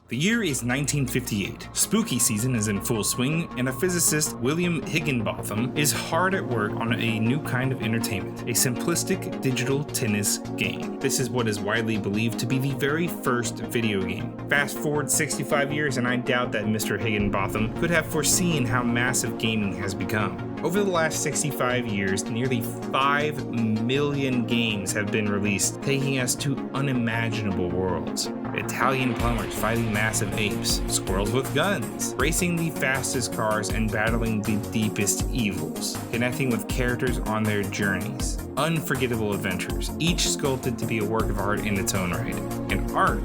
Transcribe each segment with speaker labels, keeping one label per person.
Speaker 1: The year is 1958. Spooky season is in full swing, and a physicist, William Higginbotham, is hard at work on a new kind of entertainment, a simplistic digital tennis game. This is what is widely believed to be the very first video game. Fast forward 65 years, and I doubt that Mr. Higginbotham could have foreseen how massive gaming has become. Over the last 65 years, nearly 5 million games have been released, taking us to unimaginable worlds. Italian plumbers fighting massive apes, squirrels with guns, racing the fastest cars and battling the deepest evils, connecting with characters on their journeys. Unforgettable adventures, each sculpted to be a work of art in its own right. And art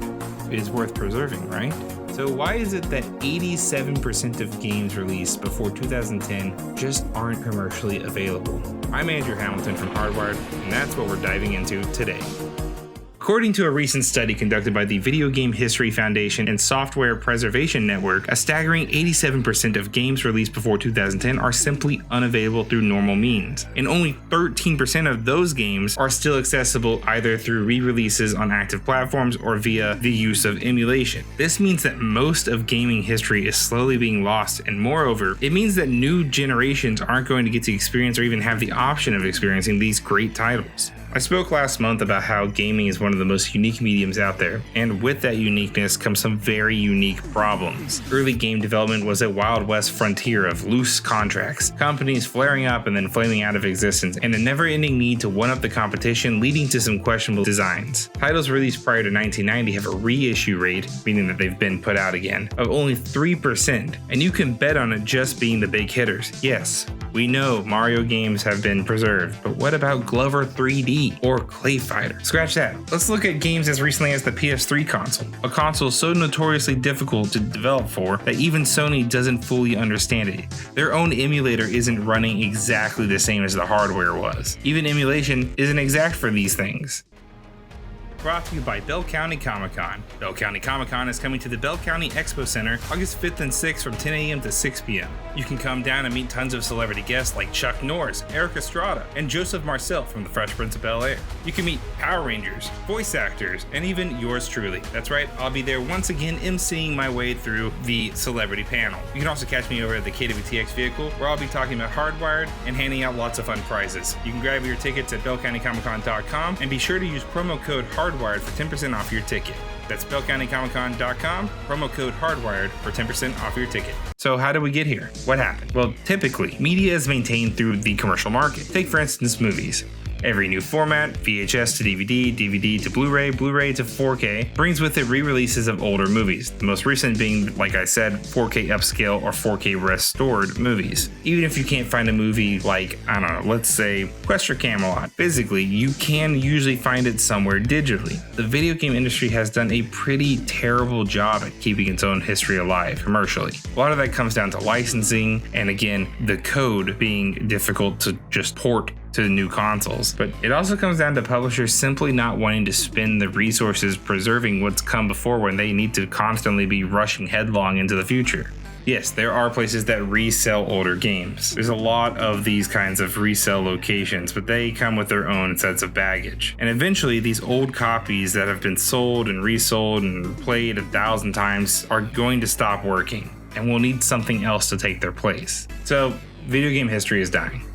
Speaker 1: is worth preserving, right? So why is it that 87% of games released before 2010 just aren't commercially available? I'm Andrew Hamilton from Hardwired, and that's what we're diving into today. According to a recent study conducted by the Video Game History Foundation and Software Preservation Network, a staggering 87% of games released before 2010 are simply unavailable through normal means, and only 13% of those games are still accessible either through re-releases on active platforms or via the use of emulation. This means that most of gaming history is slowly being lost, and moreover, it means that new generations aren't going to get to experience or even have the option of experiencing these great titles. I spoke last month about how gaming is one of the most unique mediums out there, and with that uniqueness comes some very unique problems. Early game development was a Wild West frontier of loose contracts, companies flaring up and then flaming out of existence, and a never-ending need to one-up the competition, leading to some questionable designs. Titles released prior to 1990 have a reissue rate, meaning that they've been put out again, of only 3%, and you can bet on it just being the big hitters. Yes, we know Mario games have been preserved, but what about Glover 3D or Clay Fighter? Scratch that. Let's look at games as recently as the PS3 console, a console so notoriously difficult to develop for that even Sony doesn't fully understand it. Their own emulator isn't running exactly the same as the hardware was. Even emulation isn't exact for these things. Brought to you by Bell County Comic-Con. Bell County Comic-Con is coming to the Bell County Expo Center August 5th and 6th from 10 a.m. to 6 p.m. You can come down and meet tons of celebrity guests like Chuck Norris, Eric Estrada, and Joseph Marcel from The Fresh Prince of Bel-Air. You can meet Power Rangers, voice actors, and even yours truly. That's right, I'll be there once again emceeing my way through the celebrity panel. You can also catch me over at the kwtx vehicle, where I'll be talking about Hardwired and handing out lots of fun prizes. You can grab your tickets at bellcountycomiccon.com and be sure to use promo code Hardwired for 10% off your ticket. That's bellcountycomiccon.com, promo code Hardwired for 10% off your ticket. So how did we get here? What happened? Well, typically, media is maintained through the commercial market. Take, for instance, movies. Every new format, VHS to DVD, DVD to Blu-ray, Blu-ray to 4K, brings with it re-releases of older movies, the most recent being, like I said, 4K upscale or 4K restored movies. Even if you can't find a movie like, I don't know, let's say Quest for Camelot, physically, you can usually find it somewhere digitally. The video game industry has done a pretty terrible job at keeping its own history alive commercially. A lot of that comes down to licensing, and again, the code being difficult to just port to the new consoles. But it also comes down to publishers simply not wanting to spend the resources preserving what's come before when they need to constantly be rushing headlong into the future. Yes, there are places that resell older games. There's a lot of these kinds of resell locations, but they come with their own sets of baggage. And eventually, these old copies that have been sold and resold and played 1,000 times are going to stop working, and we'll need something else to take their place. So, video game history is dying.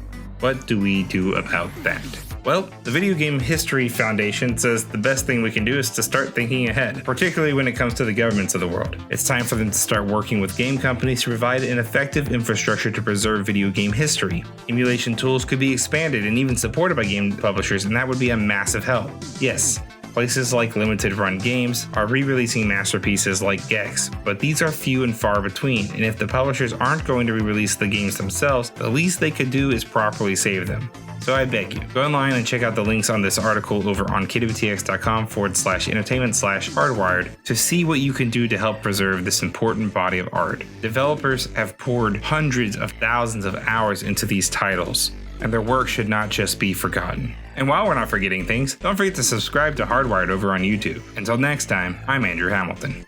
Speaker 1: What do we do about that? Well, the Video Game History Foundation says the best thing we can do is to start thinking ahead, particularly when it comes to the governments of the world. It's time for them to start working with game companies to provide an effective infrastructure to preserve video game history. Emulation tools could be expanded and even supported by game publishers, and that would be a massive help. Yes, places like Limited Run Games are re-releasing masterpieces like Gex, but these are few and far between, and if the publishers aren't going to re-release the games themselves, the least they could do is properly save them. So I beg you, go online and check out the links on this article over on kwtx.com/entertainment/hardwired to see what you can do to help preserve this important body of art. Developers have poured hundreds of thousands of hours into these titles, and their work should not just be forgotten. And while we're not forgetting things, don't forget to subscribe to Hardwired over on YouTube. Until next time, I'm Andrew Hamilton.